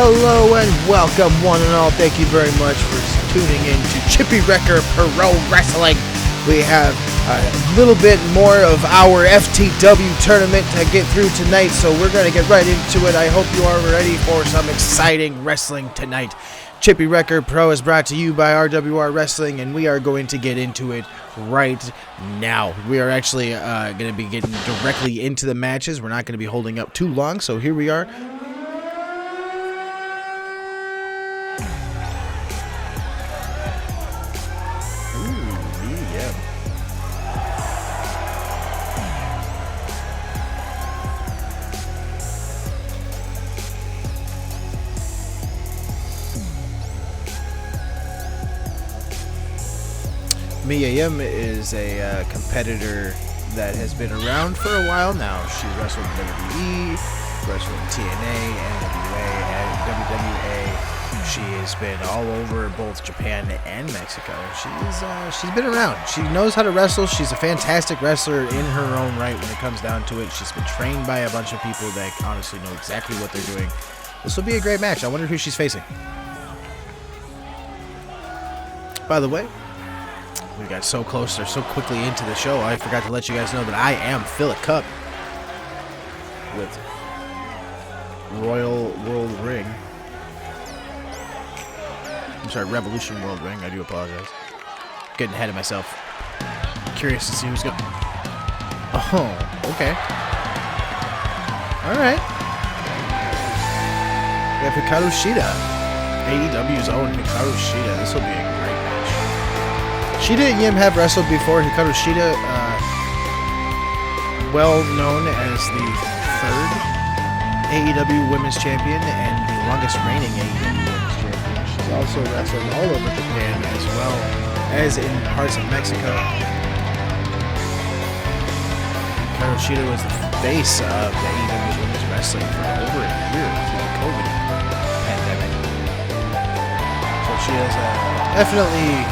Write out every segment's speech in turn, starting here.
Hello and welcome one and all. Thank you very much for tuning in to Chippy Wrecker Pro Wrestling. We have a little bit more of our FTW tournament to get through tonight, so we're going to get right into it. I hope you are ready for some exciting wrestling tonight. Chippy Wrecker Pro is brought to you by RWR Wrestling, and we are going to get into it right now. We are actually going to be getting directly into the matches. We're not going to be holding up too long, so here we are. Mia Yim is a competitor that has been around for a while now. She's wrestled in WWE, wrestled in TNA, NWA, and WWA. She has been all over both Japan and Mexico. She's been around. She knows how to wrestle. She's a fantastic wrestler in her own right when it comes down to it. She's been trained by a bunch of people that honestly know exactly what they're doing. This will be a great match. I wonder who she's facing. By the way, we got so close or so quickly into the show, I forgot to let you guys know that I am Philip Cup with Royal World Ring. I'm sorry, Revolution World Ring. I do apologize. Getting ahead of myself. Curious to see who's going. Oh, okay. All right. We have Hikaru Shida. AEW's own Hikaru Shida. This will be a great match. Shida and Yim have wrestled before. Hikaru Shida, well known as the third AEW Women's Champion and the longest reigning AEW Women's Champion. She's also wrestled all over Japan as well as in parts of Mexico. Hikaru Shida was the face of the AEW Women's Wrestling for over a year through the COVID pandemic. So she is definitely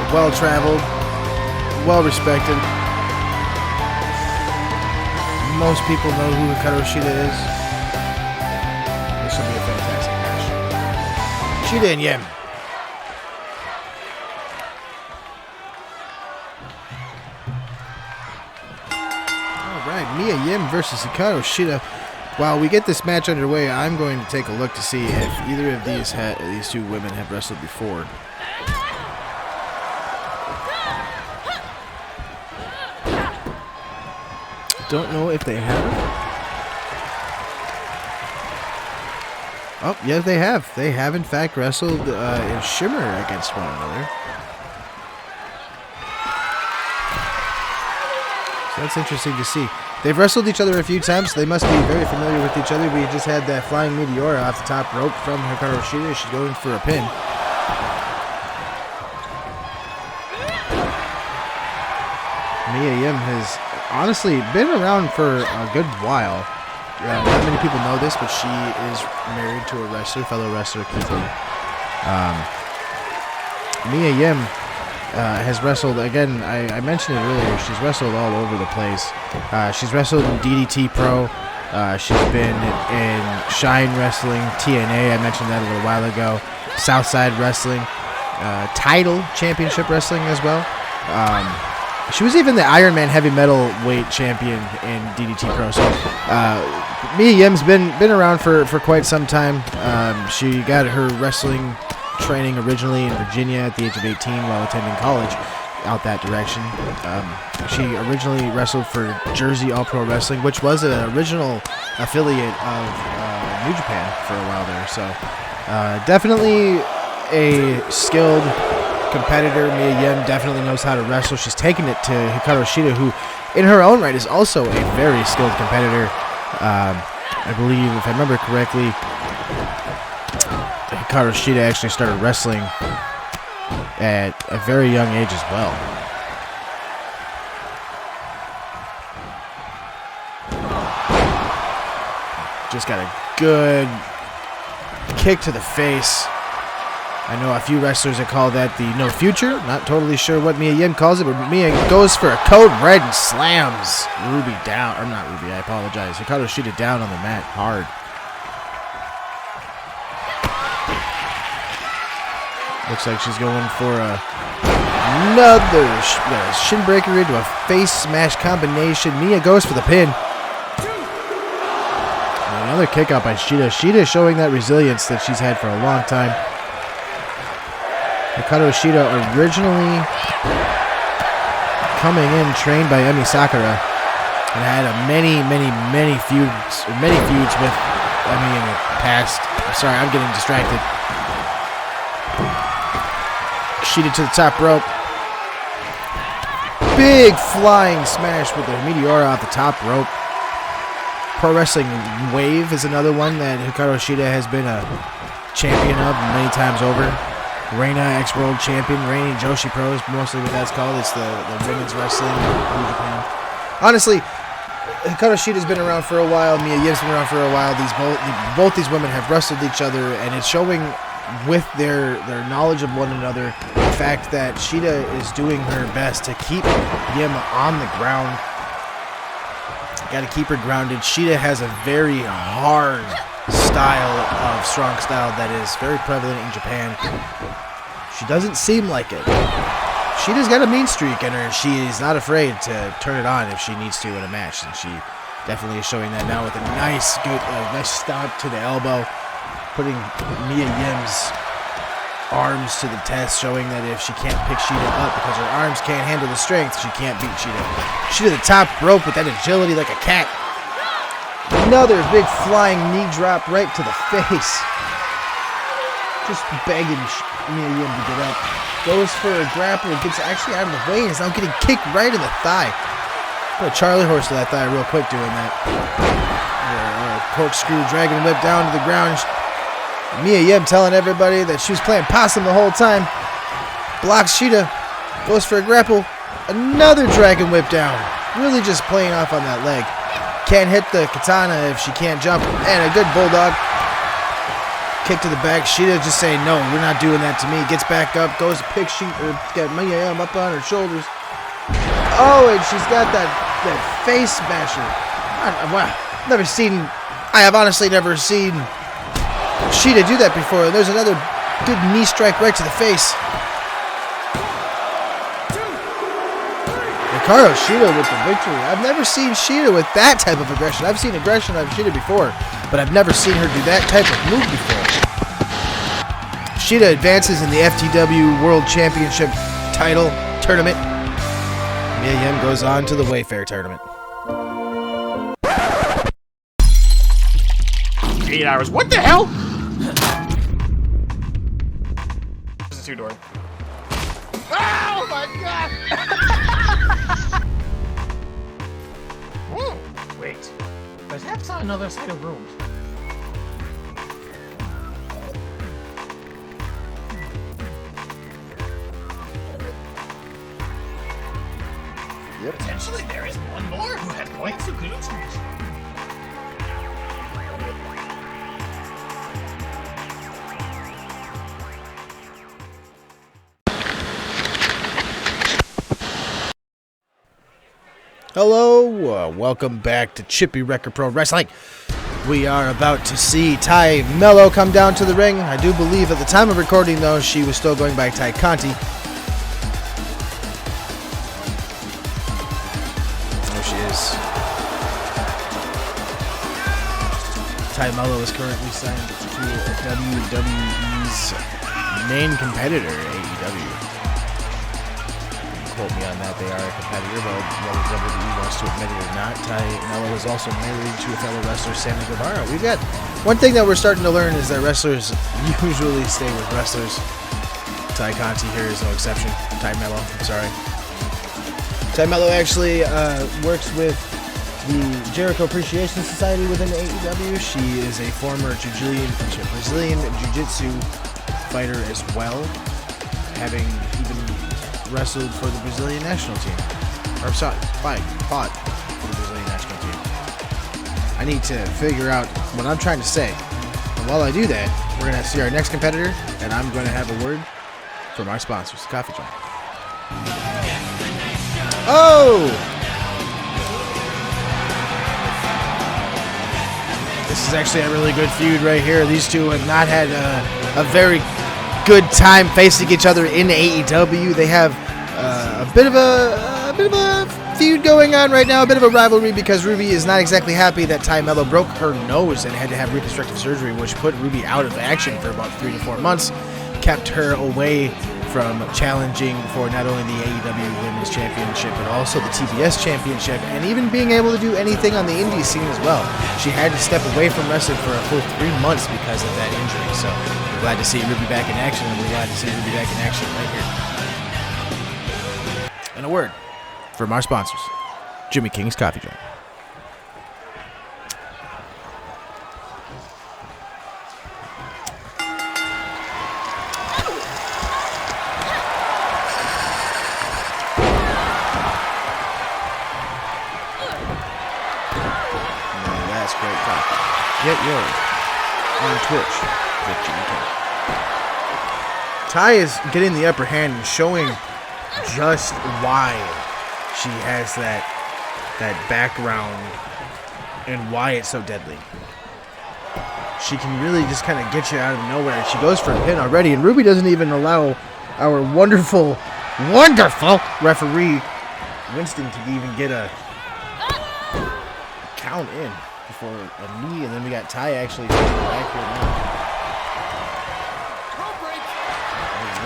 well-traveled, well-respected. Most people know who Hikaru Shida is. This will be a fantastic match. Shida and Yim. Alright, Mia Yim versus Hikaru Shida. While we get this match underway, I'm going to take a look to see if either of these two women have wrestled before. Don't know if they have. Oh, yes, they have. They have, in fact, wrestled in Shimmer against one another. So that's interesting to see. They've wrestled each other a few times, so they must be very familiar with each other. We just had that flying meteora off the top rope from Hikaru Shida. She's going for a pin. Mia Yim has honestly been around for a good while. Not many people know this, but she is married to a wrestler, fellow wrestler, Keith Lee. Mia Yim has wrestled, again, I mentioned it earlier, she's wrestled all over the place. She's wrestled in DDT Pro. She's been in Shine Wrestling, TNA, I mentioned that a little while ago. Southside Wrestling, Title Championship Wrestling as well. She was even the Iron Man heavy metal weight champion in DDT Pro. So Mia Yim's been around for quite some time. She got her wrestling training originally in Virginia at the age of 18 while attending college out that direction. She originally wrestled for Jersey All Pro Wrestling, which was an original affiliate of New Japan for a while there. So definitely a skilled competitor. Mia Yim definitely knows how to wrestle. She's taken it to Hikaru Shida, who in her own right is also a very skilled competitor. I believe, if I remember correctly, Hikaru Shida actually started wrestling at a very young age as well. Just got a good kick to the face. I know a few wrestlers that call that the no future. Not totally sure what Mia Yim calls it, but Mia goes for a code red and slams Ruby down. Or not Ruby, I apologize. Hikaru Shida down on the mat hard. Looks like she's going for another shin breaker into a face smash combination. Mia goes for the pin. And another kick out by Shida. Shida showing that resilience that she's had for a long time. Hikaru Shida originally coming in trained by Emi Sakura and had many feuds with Emi in the past. I'm sorry, I'm getting distracted. Shida to the top rope. Big flying smash with the Meteora off the top rope. Pro Wrestling Wave is another one that Hikaru Shida has been a champion of many times over. Reina, ex-world champion, reigning Joshi Pro is mostly what that's called. It's the women's wrestling in New Japan. Honestly, Hikaru Shida's been around for a while. Mia Yim's been around for a while. Both these women have wrestled each other, and it's showing with their knowledge of one another. The fact that Shida is doing her best to keep Yim on the ground. Got to keep her grounded. Shida has a very hard style of strong style that is very prevalent in Japan. She doesn't seem like it. Shida's got a mean streak in her, and she is not afraid to turn it on if she needs to in a match, and she definitely is showing that now with a nice stomp to the elbow, putting Mia Yim's arms to the test, showing that if she can't pick Shida up because her arms can't handle the strength, she can't beat Shida. Shida the top rope with that agility like a cat. Another big flying knee drop right to the face. Just begging Mia Yim to get up. Goes for a grapple, gets actually out of the way, and is now getting kicked right in the thigh. Put a Charlie horse to that thigh real quick doing that. Corkscrew dragon whip down to the ground. Mia Yim telling everybody that she was playing possum the whole time. Blocks Shida. Goes for a grapple. Another dragon whip down. Really just playing off on that leg. Can't hit the katana if she can't jump. And a good bulldog. Kick to the back. Shida just saying, no, we're not doing that to me. Gets back up. Goes to pick get Mia Yim up on her shoulders. Oh, and she's got that face smasher. Wow. I have honestly never seen Shida do that before. There's another good knee strike right to the face. Hikaru Shida with the victory. I've never seen Shida with that type of aggression. I've seen aggression on Shida before, but I've never seen her do that type of move before. Shida advances in the FTW World Championship Title Tournament. Mia Yim goes on to the Wayfair Tournament. 8 hours. What the hell? There's a two-door. Oh my god! Wait. But that's on another side of rooms. Yep. Potentially there is one more who has points who could choose. Hello, welcome back to Chippy Record Pro Wrestling. We are about to see Tay Melo come down to the ring. I do believe at the time of recording, though, she was still going by Tay Conti. There she is. Tay Melo is currently signed to WWE's main competitor, AEW. Quote me on that, they are a competitor, but whether WWE wants to admit it or not, Tay Melo is also married to a fellow wrestler, Sammy Guevara. We've got one thing that we're starting to learn is that wrestlers usually stay with wrestlers. Tay Conti here is no exception. Tay Melo, I'm sorry. Tay Melo actually works with the Jericho Appreciation Society within AEW. She is a former Brazilian Jiu-Jitsu fighter as well, having even wrestled for the Brazilian national team. Or sorry, fought for the Brazilian national team. I need to figure out what I'm trying to say. And while I do that, we're going to see our next competitor, and I'm going to have a word from our sponsors, Coffee Joint. Oh! This is actually a really good feud right here. These two have not had a very good time facing each other in AEW. They have a bit of a feud going on right now, a bit of a rivalry, because Ruby is not exactly happy that Tay Melo broke her nose and had to have reconstructive surgery, which put Ruby out of action for about 3 to 4 months, kept her away from challenging for not only the AEW Women's Championship, but also the TBS Championship, and even being able to do anything on the indie scene as well. She had to step away from wrestling for a full 3 months because of that injury. So we're glad to see Ruby back in action, and we're glad to see Ruby back in action right here. And a word from our sponsors, Jimmy King's Coffee Joint. Get yours on Twitch with Jimmy King. Tay is getting the upper hand and showing just why she has that background and why it's so deadly. She can really just kind of get you out of nowhere. She goes for a pin already, and Ruby doesn't even allow our wonderful referee Winston to even get a count in. For a knee, and then we got Tay actually back here now.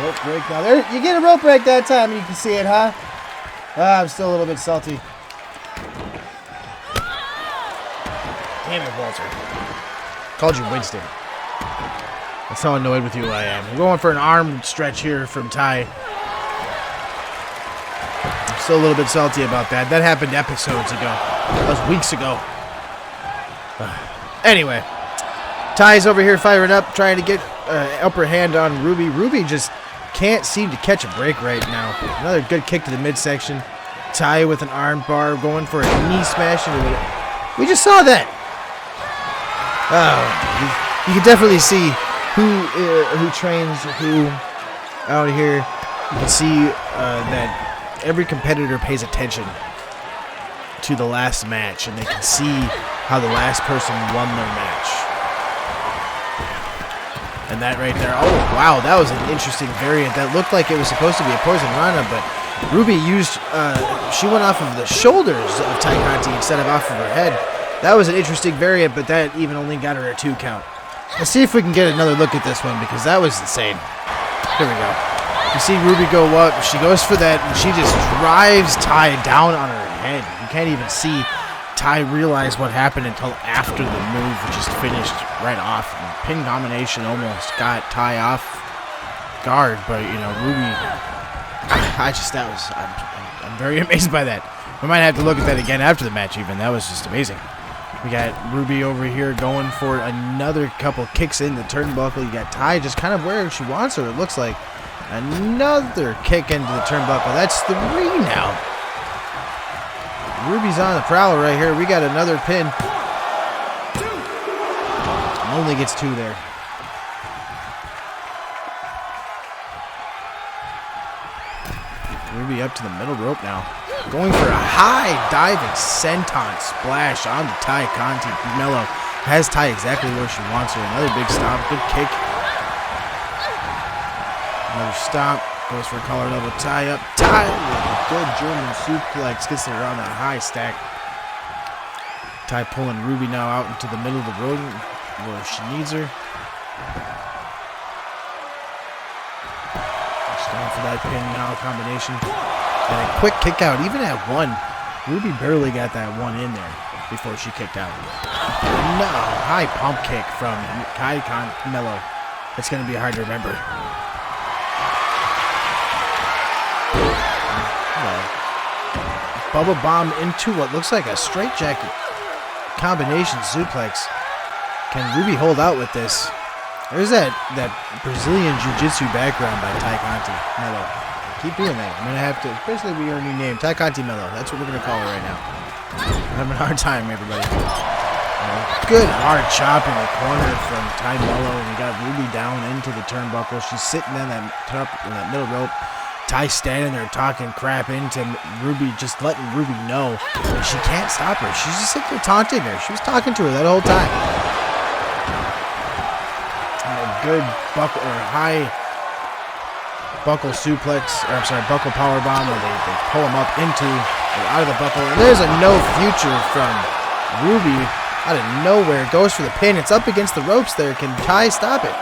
Rope break now. There, you get a rope break that time, and you can see it, huh? I'm still a little bit salty. Damn it, Walter. Called you Winston. That's how annoyed with you I am. We're going for an arm stretch here from Tay. I'm still a little bit salty about that. That happened episodes ago. That was weeks ago. Anyway, Tay's over here firing up, trying to get upper hand on Ruby. Ruby just can't seem to catch a break right now. Another good kick to the midsection. Tay with an arm bar going for a knee smash into it. We just saw that. Oh, you can definitely see who trains who out here. You can see that every competitor pays attention to the last match, and they can see how the last person won their match. And that right there, oh wow, that was an interesting variant. That looked like it was supposed to be a poison rana, but Ruby used, she went off of the shoulders of Tay Conti instead of off of her head. That was an interesting variant, but that even only got her a 2 count. Let's see if we can get another look at this one, because that was insane. Here we go. You see Ruby go up, she goes for that, and she just drives Tay down on her head. You can't even see Tay realize what happened until after the move just finished right off. Pin combination almost got Tay off guard, but you know, Ruby, I'm very amazed by that. We might have to look at that again after the match even. That was just amazing. We got Ruby over here going for another couple kicks in the turnbuckle. You got Tay just kind of where she wants her, it looks like. Another kick into the turnbuckle. That's 3 now. Ruby's on the prowl right here. We got another pin. Only gets 2 there. Ruby up to the middle rope now. Going for a high diving senton splash on the Tay Conti. Melo has Tay exactly where she wants her. Another big stomp. Good kick. Another stomp. Goes for a collar level tie up. Tay with a good German suplex. Gets her on that high stack. Tay pulling Ruby now out into the middle of the road where she needs her. She's going for that pin now combination. And a quick kick out. Even at 1, Ruby barely got that 1 in there before she kicked out. No, high pump kick from Melo. It's going to be hard to remember. Bubble bomb into what looks like a straightjacket combination suplex. Can Ruby hold out with this? There's that Brazilian Jiu-Jitsu background by Tay Conti Melo. Keep doing that. I'm going to have to basically be her new name. Tay Conti Melo. That's what we're going to call her right now. I'm having a hard time, everybody. Good hard chop in the corner from Tay Melo. And we got Ruby down into the turnbuckle. She's sitting in that middle rope. Tay standing there talking crap into Ruby, just letting Ruby know that she can't stop her. She's just sitting there taunting her. She was talking to her that whole time. And a good high buckle suplex, or I'm sorry, buckle power bomb, where they pull him up into or out of the buckle. And there's a no future from Ruby out of nowhere. Goes for the pin. It's up against the ropes there. Can Tay stop it?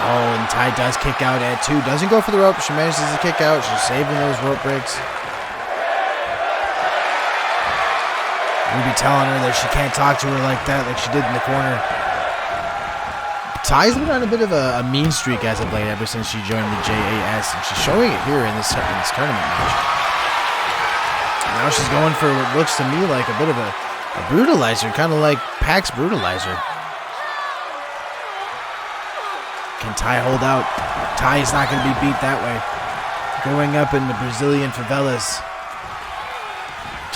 Oh, and Tay does kick out at 2. Doesn't go for the rope. She manages to kick out. She's saving those rope breaks. Ruby telling her that she can't talk to her like that, like she did in the corner. Tay's been on a bit of a mean streak as of late, ever since she joined the JAS, and she's showing it here in this tournament match. Now she's going for what looks to me like a bit of a brutalizer, kind of like Pac's brutalizer. Can Tay hold out? Tay is not going to be beat that way. Going up in the Brazilian favelas,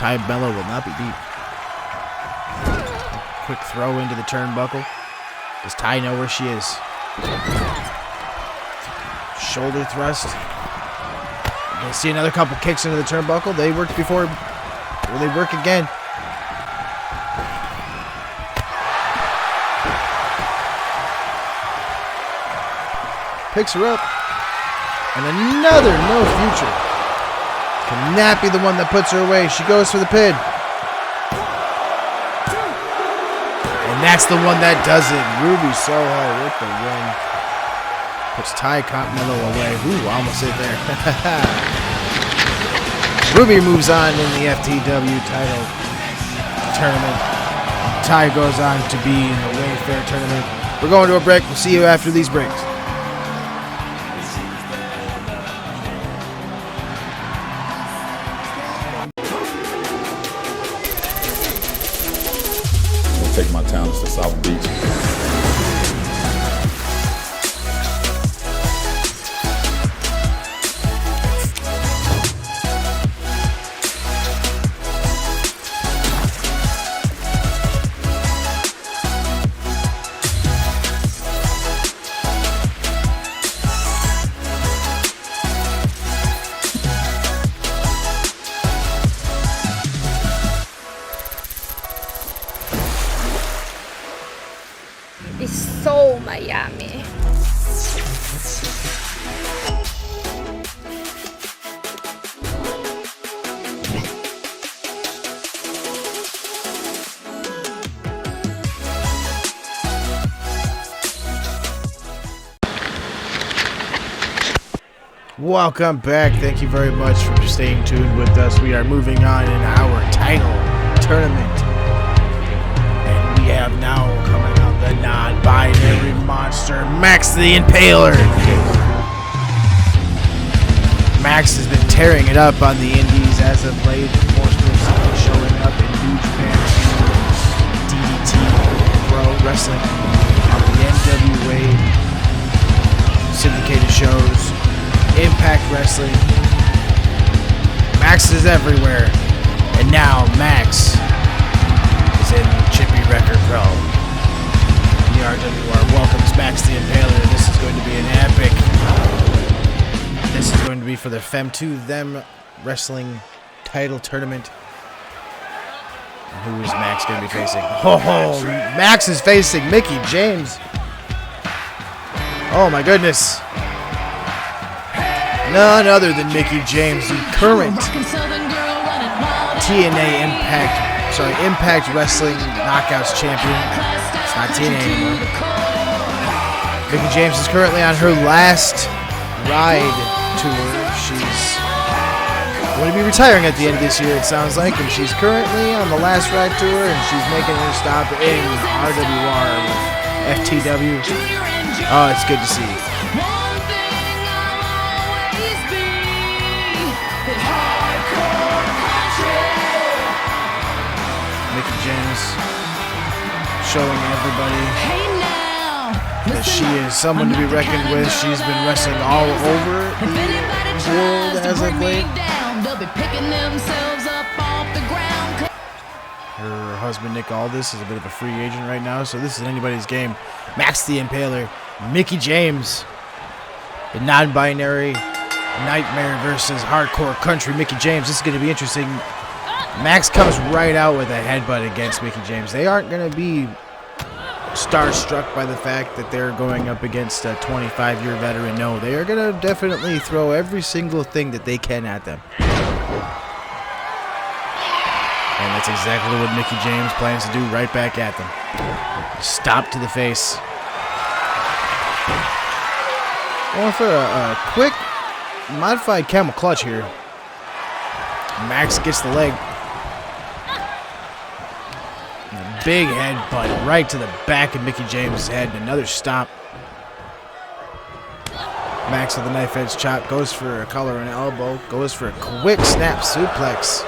Tay Melo will not be beat. Quick throw into the turnbuckle. Does Tay know where she is? Shoulder thrust. You're going to see another couple kicks into the turnbuckle. They worked before. Will they work again? Picks her up. And another no future. Can that be the one that puts her away? She goes for the pin. And that's the one that does it. Ruby Soho with the win. Puts Tay Melo away. Ooh, I almost hit there. Ruby moves on in the FTW Title Tournament. Tay goes on to be in the Wayfair Tournament. We're going to a break. We'll see you after these breaks. Take my talents to South Beach. It's so Miami. Welcome back. Thank you very much for staying tuned with us. We are moving on in our title tournament. And we have now coming out the non-binary monster, Max the Impaler. Max has been tearing it up on the indies as of late. More specifically showing up in New Japan, DDT, Pro Wrestling, on the NWA syndicated shows, Impact Wrestling. Max is everywhere. And now Max is in Chippy Record Pro. The RWR welcomes Max the Impaler. This is going to be an epic. This is going to be for the Fem to Them Wrestling Title Tournament. And who is Max going to be facing? Oh, Max is facing Mickie James. Oh my goodness. None other than Mickie James, the current Impact Wrestling Knockouts champion. It's not TNA anymore. Mickie James is currently on her last ride tour. She's going to be retiring at the end of this year, it sounds like, and she's currently on the last ride tour, and she's making her stop in RWR FTW. Oh, it's good to see. Mickie James showing everybody that she is someone to be reckoned with. She's been wrestling all over the world as of late. Her husband Nick Aldis is a bit of a free agent right now, so this is anybody's game. Max the Impaler, Mickie James, the non-binary Nightmare versus Hardcore Country Mickie James. This is going to be interesting. Max comes right out with a headbutt against Mickie James. They aren't going to be starstruck by the fact that they're going up against a 25-year veteran. No, they are going to definitely throw every single thing that they can at them. And that's exactly what Mickie James plans to do right back at them. Stop to the face. Going for a quick modified camel clutch here. Max gets the leg. Big headbutt right to the back of Mickie James' head. Another stop. Max with the knife edge chop. Goes for a collar and elbow. Goes for a quick snap suplex.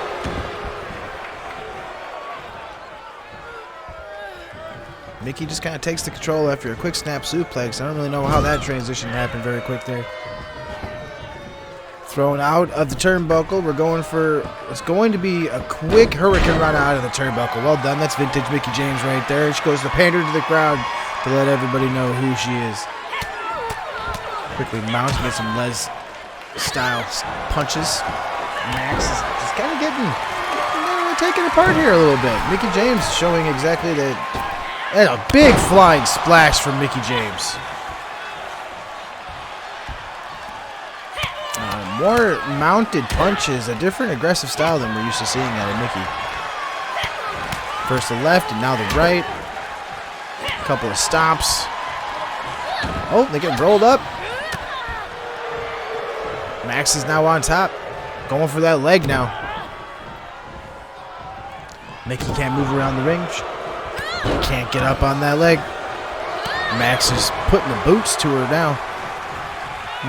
Mickie just kind of takes the control after a quick snap suplex. I don't really know how that transition happened very quick there. Thrown out of the turnbuckle. We're going for, it's going to be a quick hurricane run out of the turnbuckle. Well done. That's vintage Mickie James right there. She goes to pander to the crowd to let everybody know who she is. Quickly mounts, get some Les style punches. Max is kind of getting taken apart here a little bit. Mickie James showing exactly that. And a big flying splash from Mickie James. More mounted punches, a different aggressive style than we're used to seeing out of Mickie. First the left and now the right. A couple of stops. Oh, they get rolled up. Max is now on top. Going for that leg now. Mickie can't move around the ring. Can't get up on that leg. Max is putting the boots to her now.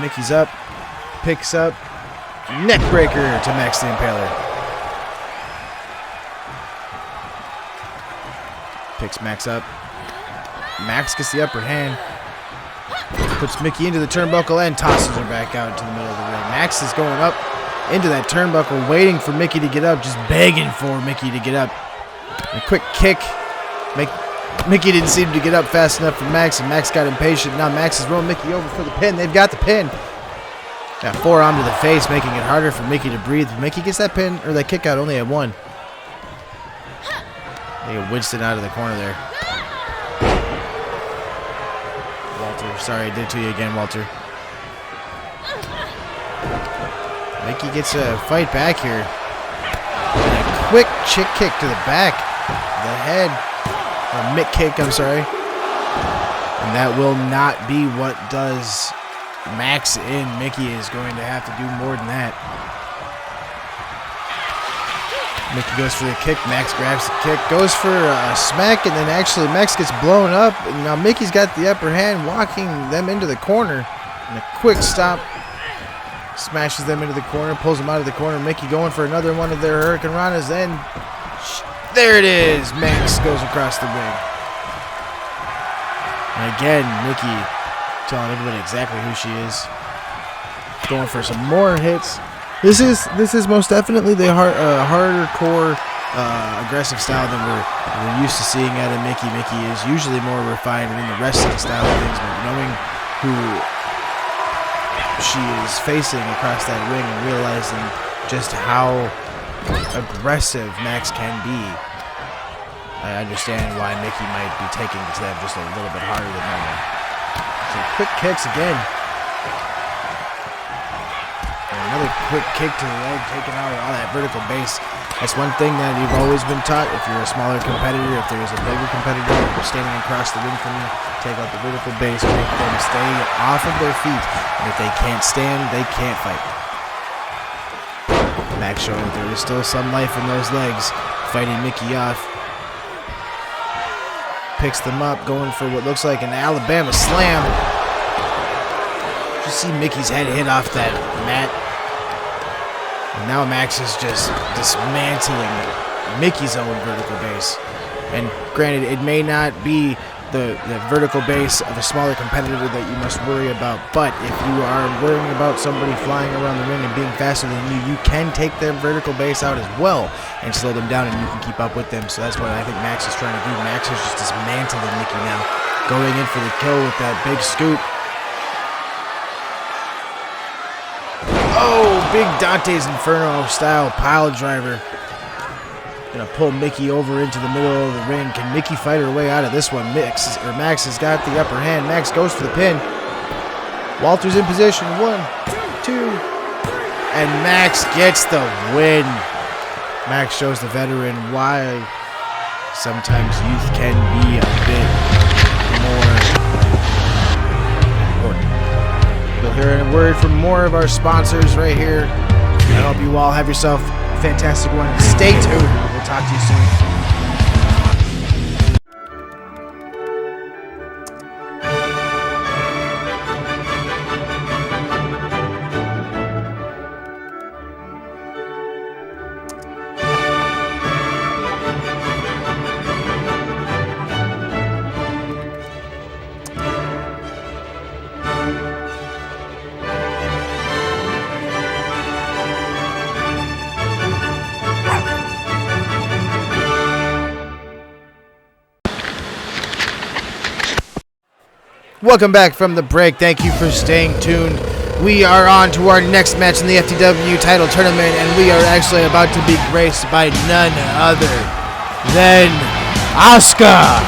Mickey's up. Picks up. Neck breaker to Max the Impaler. Picks Max up. Max gets the upper hand. Puts Mickie into the turnbuckle and tosses her back out to the middle of the ring. Max is going up into that turnbuckle, waiting for Mickie to get up, just begging for Mickie to get up. A quick kick. Mickie didn't seem to get up fast enough for Max, and Max got impatient. Now Max is rolling Mickie over for the pin. They've got the pin. Got forearm to the face, making it harder for Mickie to breathe. Mickie gets that pin, or that kick out only at 1. They get Winston out of the corner there. Walter, sorry I did it to you again, Walter. Mickie gets a fight back here. And a quick chick kick to the back. The head. Or Mick kick, I'm sorry. And that will not be what does Max in. Mickie is going to have to do more than that. Mickie goes for the kick. Max grabs the kick. Goes for a smack, and then actually Max gets blown up. And now Mickey's got the upper hand, walking them into the corner. And a quick stop. Smashes them into the corner, pulls them out of the corner. Mickie going for another one of their Hurricane Ranas. Then, there it is. Max goes across the ring. And again, Mickie telling everybody exactly who she is. Going for some more hits. This is most definitely the harder core aggressive style than we're used to seeing out of Mickie. Mickie is usually more refined in the wrestling style of things, but knowing who she is facing across that ring and realizing just how aggressive Max can be, I understand why Mickie might be taking to them just a little bit harder than normal. Some quick kicks again. And another quick kick to the leg, taking out all that vertical base. That's one thing that you've always been taught. If you're a smaller competitor, if there's a bigger competitor, if you're standing across the ring from you, take out the vertical base, make them stay off of their feet. And if they can't stand, they can't fight. Max showing that there is still some life in those legs, fighting Mickie off. Picks them up, going for what looks like an Alabama slam. You see Mickey's head hit off that mat. And now Max is just dismantling Mickey's own vertical base. And granted, it may not be the vertical base of a smaller competitor that you must worry about, but if you are worrying about somebody flying around the ring and being faster than you, you can take their vertical base out as well and slow them down, and you can keep up with them. So that's what I think Max is trying to do. Max is just dismantling Mickie now, going in for the kill with that big scoop. Oh, big Dante's Inferno style pile driver. Gonna pull Mickey over into the middle of the ring. Can Mickey fight her way out of this one? Max has got the upper hand. Max goes for the pin. Walter's in position. 1, 2, and Max gets the win. Max shows the veteran why sometimes youth can be a bit more important. You'll hear a word from more of our sponsors right here. I hope you all have yourself a fantastic one. Stay tuned. We'll talk to you soon. Welcome back from the break. Thank you for staying tuned. We are on to our next match in the FTW Title Tournament, and we are actually about to be graced by none other than Asuka.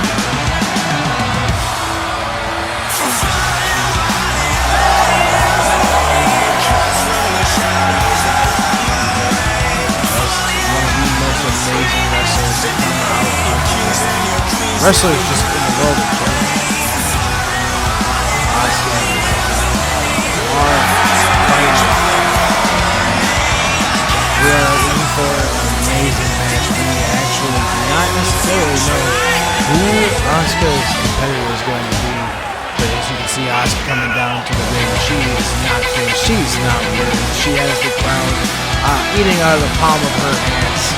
Wrestlers just in the world of we are in for an amazing match. We actually do not necessarily know who Asuka's competitor is going to be, but as you can see, Asuka coming down to the ring, she is not finished. She's not winning. She has the crowd eating out of the palm of her hands.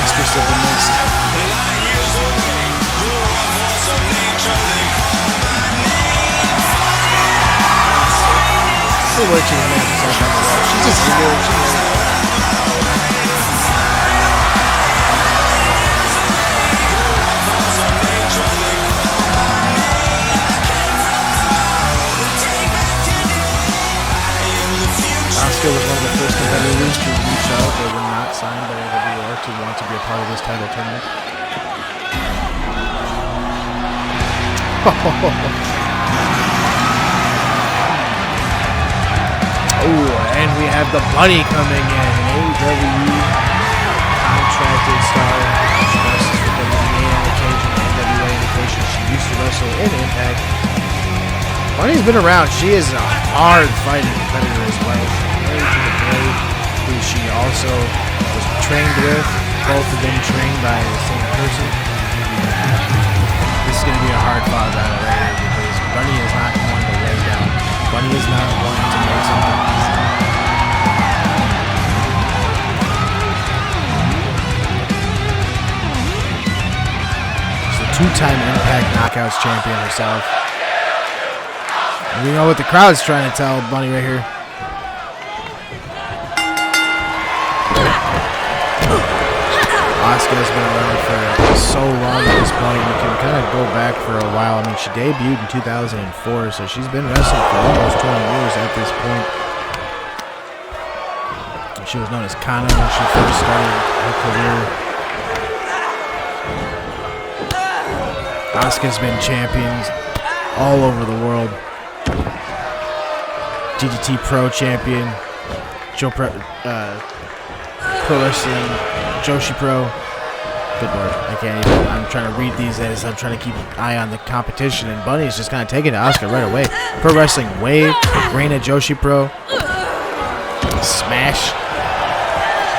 Mistress of the Mist. Where she she's just weird. Asuka was one of the first competitors to reach out. They were not signed by RWR to want to be a part of this title tournament. Oh, and we have the Bunny coming in. AWE contracted star. She wrestles for the main occasion, NWA occasion. She used to wrestle in Impact. Bunny's been around. She is a hard fighting competitor as well. She's married to the Blade, who she also was trained with. Both of them trained by the same person. This is going to be a hard fought battle right here because Bunny is not one to lay down. Bunny is not one to make something easy. She's a two-time Impact Knockouts champion herself. And we know what the crowd's trying to tell Bunny right here. Asuka's been around for so long at this point. You can kind of go back for a while. I mean, she debuted in 2004, so she's been wrestling for almost 20 years at this point. She was known as Kana when she first started her career. Asuka's been champions all over the world. DDT Pro champion, Pro Wrestling, Joshi Pro. Good lord, I can't even. I'm trying to read these as I'm trying to keep an eye on the competition, and Bunny's just kind of taking to Asuka right away. Pro Wrestling Wave, Reina Joshi Pro, Smash.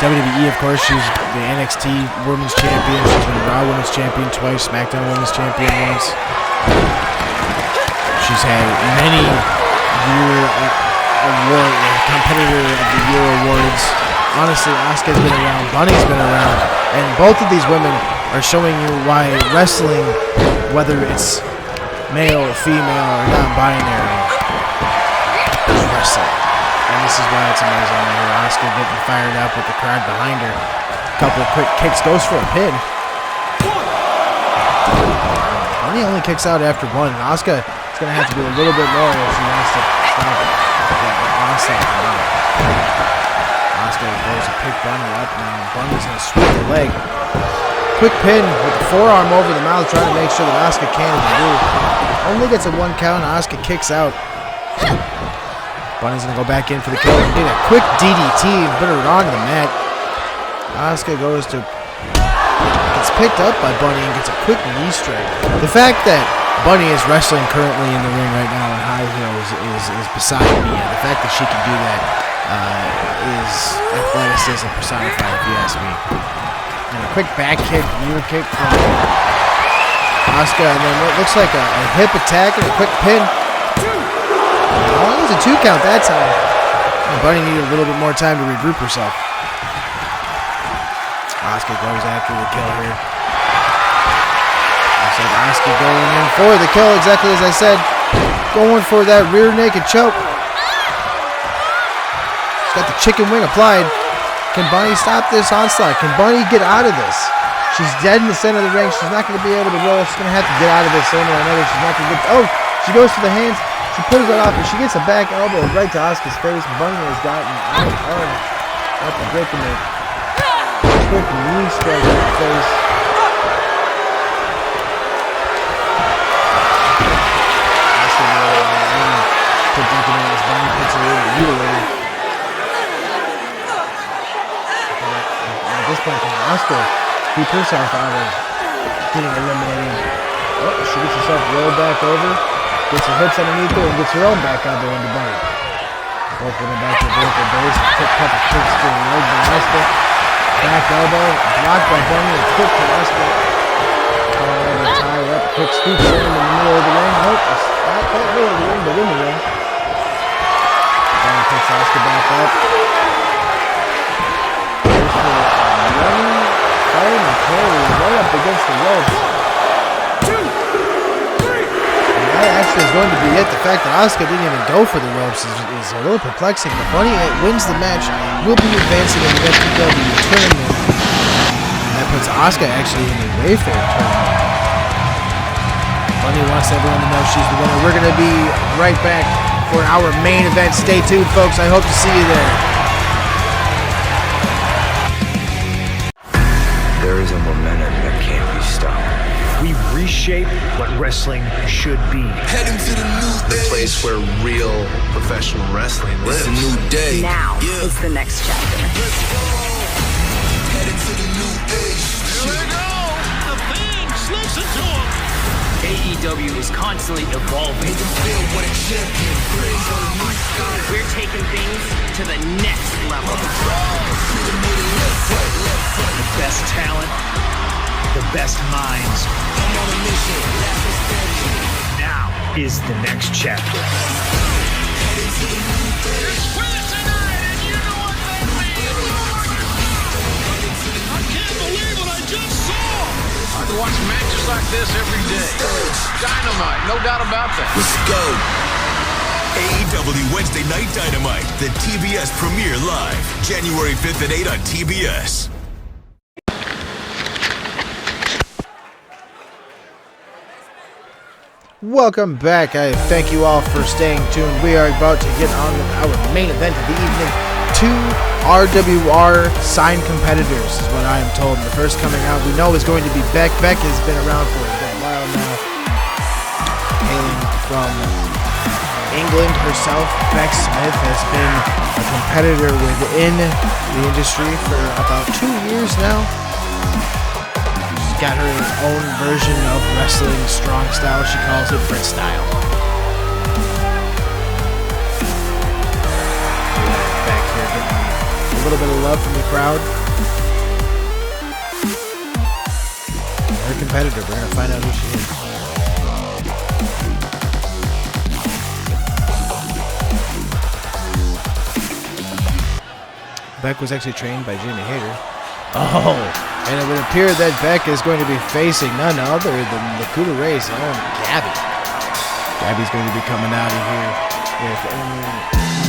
WWE, of course, she's the NXT Women's Champion. She's been Raw Women's Champion twice, SmackDown Women's Champion once. She's had many Competitor of the Year awards. Honestly, Asuka's been around, Bunny's been around, and both of these women are showing you why wrestling, whether it's male or female or non-binary, is wrestling. And this is why it's amazing right here. Asuka getting fired up with the crowd behind her. A couple of quick kicks, goes for a pin. Bunny only kicks out after one. Asuka is going to have to do a little bit more if she wants to stay stop the onslaught. Asuka goes to pick Bunny up now. Bunny's going to sweep the leg. Quick pin with the forearm over the mouth, trying to make sure that Asuka can't even do. Only gets a 1 count. Asuka kicks out. Bunny's going to go back in for the kill and get a quick DDT and put her onto the mat. Asuka goes to... gets picked up by Bunny and gets a quick knee strike. The fact that Bunny is wrestling currently in the ring right now in high heels is beside me. And the fact that she can do that is athleticism personified, if you ask me. And a quick back kick, knee kick from Asuka, and then what looks like a hip attack and a quick pin. Oh, it was a 2 count that time. And Bunny needed a little bit more time to regroup herself. Asuka goes after the kill here. Looks like Asuka going in for the kill, exactly as I said. Going for that rear naked choke. She's got the chicken wing applied. Can Bunny stop this onslaught? Can Bunny get out of this? She's dead in the center of the ring. She's not going to be able to roll. She's going to have to get out of this one way or another. She's not going to get... Oh! She goes for the hands. She pulls it off, and she gets a back elbow right to Asuka's face. Bunny has gotten out of the predicament. Quick knee strike in the face. Asuka predicament as Bunny puts her in the mutilator. At this point, Asuka keeps herself out of getting eliminated. Oh, she gets herself rolled back over, gets her hips underneath her, and gets her own back elbow into Bunny. Both going back to the vertical base, a couple kicks to the leg by Asuka. Back elbow, blocked by Bunny, and quick to Asuka. Tie her up, quick scoop in the middle of the ring. Nope, not quite middle of the ring, but in the ring. Bunny picks Asuka back up. Fighting and carry right up against the ropes. 2, 3. And that actually is going to be it. The fact that Asuka didn't even go for the ropes is a little perplexing. But Bunny wins the match. Will be advancing in the FTW tournament. And that puts Asuka actually in the Wayfair tournament. Bunny wants everyone to know she's the winner. We're going to be right back for our main event. Stay tuned, folks. I hope to see you there. There is a momentum that can't be stopped. We reshape what wrestling should be. Heading to the new The place where real professional wrestling lives. It's a new day. Now is the next chapter. Heading to the new age. Here we go! The thing slips into him! AEW is constantly evolving. Feel what a champion brings on a new sky. We're taking things to the next level. The best talent, the best minds. I'm on a mission. Now is the next chapter. It's Quinn tonight, and you know what that means! I can't believe what I just saw! I can watch matches like this every day. Dynamite, no doubt about that. Let's go. AEW Wednesday Night Dynamite, the TBS premiere live, January 5th at 8 on TBS. Welcome back. I thank you all for staying tuned. We are about to get on with our main event of the evening. 2 RWR signed competitors is what I am told. And the first coming out we know is going to be Beck. Beck has been around for a good while now. Hailing from England herself, Beck Smith has been a competitor within the industry for about 2 years now. She's got her own version of wrestling strong style. She calls it Brit style. Back here getting a little bit of love from the crowd. Her competitor, we're going to find out who she is. Beck was actually trained by Jimmy Hayter. Oh, and it would appear that Beck is going to be facing none other than the Kuda Ray's own Gabby. Gabby's going to be coming out of here with only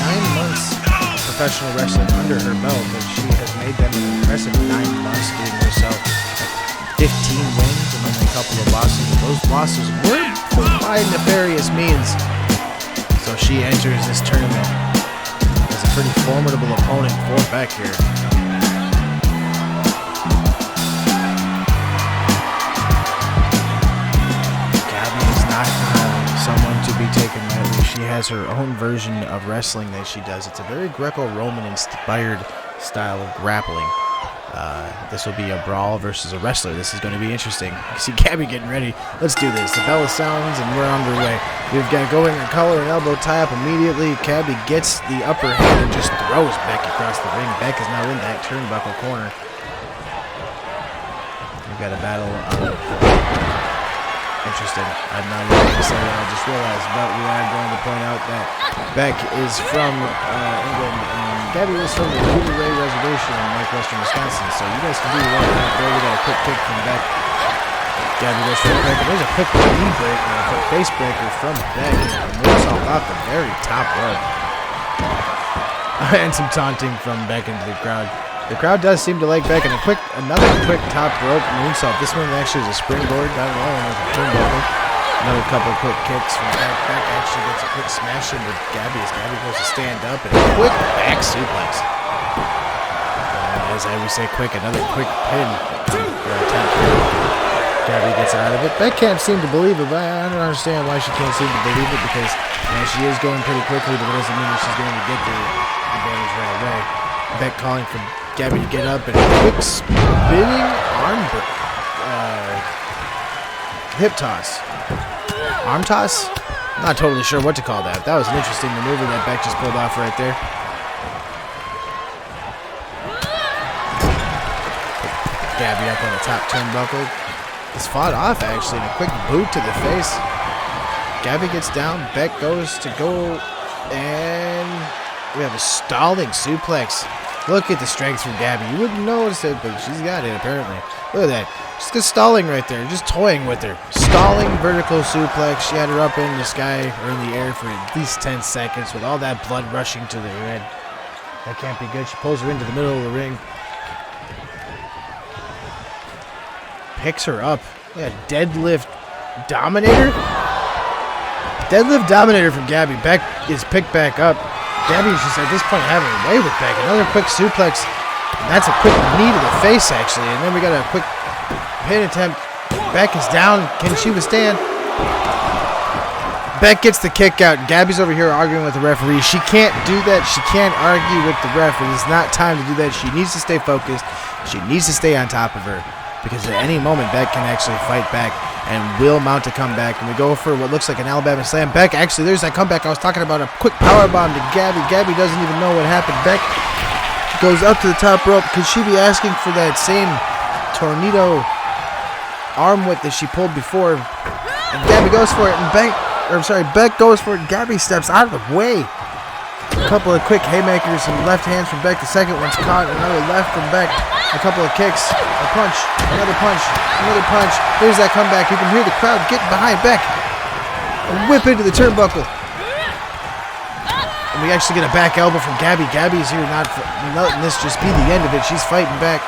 9 months of professional wrestling under her belt, but she has made them an impressive 9 months, doing herself 15 wins and then a couple of losses. And those losses were by nefarious means. So she enters this tournament as a pretty formidable opponent for Beck here. Gabby is not someone to be taken lightly. She has her own version of wrestling that she does. It's a very Greco-Roman inspired style of grappling. This will be a brawl versus a wrestler. This is going to be interesting. I see Gabby getting ready. Let's do this. The bell sounds and we're underway. We've got going a collar and elbow tie up immediately. Gabby gets the upper hand and just throws Beck across the ring. Beck is now in that turnbuckle corner. We've got a battle. Interesting. I'm not even going to say that. I just realized, but we are going to point out that Beck is from England, and Gabby was from the Ruby Ray Reservation in northwestern Wisconsin. So you guys can do one out there. We got a quick kick from Beck. Gabby goes for a breaker. There's a quick knee breaker, a quick face breaker from Beck. Moves off the very top rope. And some taunting from Beck into the crowd. The crowd does seem to like Beck, and another quick top rope moonsault. This one actually is a springboard. I don't know, it was a turnbuckle. Another couple quick kicks from Beck. Beck actually gets a quick smash in with Gabby as Gabby goes to stand up, and a quick back suplex. As I would say, another quick pin. Gabby gets out of it. Beck can't seem to believe it, but I don't understand why she can't seem to believe it, because she is going pretty quickly, but it doesn't mean that she's going to get the advantage right away. Beck calling for Gabby to get up and a quick spinning arm hip toss. Arm toss? Not totally sure what to call that. That was an interesting maneuver that Beck just pulled off right there. Gabby up on the top turnbuckle. It's fought off actually, and a quick boot to the face. Gabby gets down. Beck goes to go, and we have a stalling suplex. Look at the strength from Gabby. You wouldn't notice it, but she's got it apparently. Look at that. Just stalling right there. Just toying with her. Stalling vertical suplex. She had her up in the sky or in the air for at least 10 seconds with all that blood rushing to the head. That can't be good. She pulls her into the middle of the ring. Picks her up. Yeah, deadlift dominator. Deadlift dominator from Gabby. Beck is picked back up. Gabby's just at this point having a way with Beck. Another quick suplex. That's a quick knee to the face actually. And then we got a quick pin attempt. Beck is down. Can she withstand? Beck gets the kick out. Gabby's over here arguing with the referee. She can't do that. She can't argue with the ref. It is not time to do that. She needs to stay focused. She needs to stay on top of her, because at any moment Beck can actually fight back and will mount a comeback. And we go for what looks like an Alabama slam. Beck, actually, there's that comeback I was talking about. A quick powerbomb to Gabby. Gabby doesn't even know what happened. Beck goes up to the top rope. Could she be asking for that same tornado arm whip that she pulled before? And Gabby goes for it, and Beck goes for it. Gabby steps out of the way. A couple of quick haymakers, some left hands from Beck. The second one's caught. Another left from Beck. A couple of kicks. A punch. Another punch. Another punch. There's that comeback. You can hear the crowd getting behind Beck. A whip into the turnbuckle. And we actually get a back elbow from Gabby. Gabby's here not letting this just be the end of it. She's fighting back.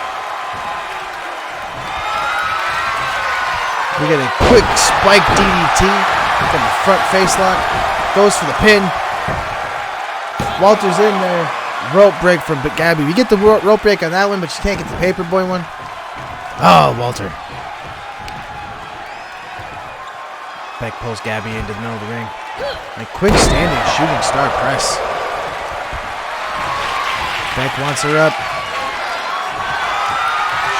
We get a quick spike DDT from the front face lock. Goes for the pin. Walter's in there. Rope break from Gabby. We get the rope break on that one, but she can't get the paperboy one. Oh, Walter. Beck pulls Gabby into the middle of the ring. A quick standing shooting star press. Beck wants her up.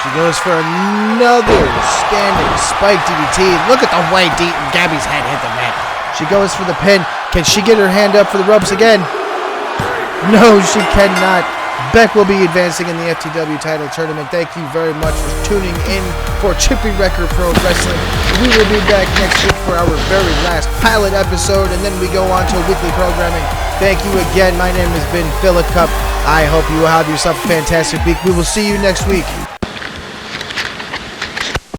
She goes for another standing spike DDT. Look at the way Gabby's head hit the mat. She goes for the pin. Can she get her hand up for the ropes again? No, she cannot. Beck will be advancing in the FTW Title Tournament. Thank you very much for tuning in for Chippy Record Pro Wrestling. We will be back next week for our very last pilot episode, and then we go on to weekly programming. Thank you again. My name has been Philip Cup. I hope you will have yourself a fantastic week. We will see you next week.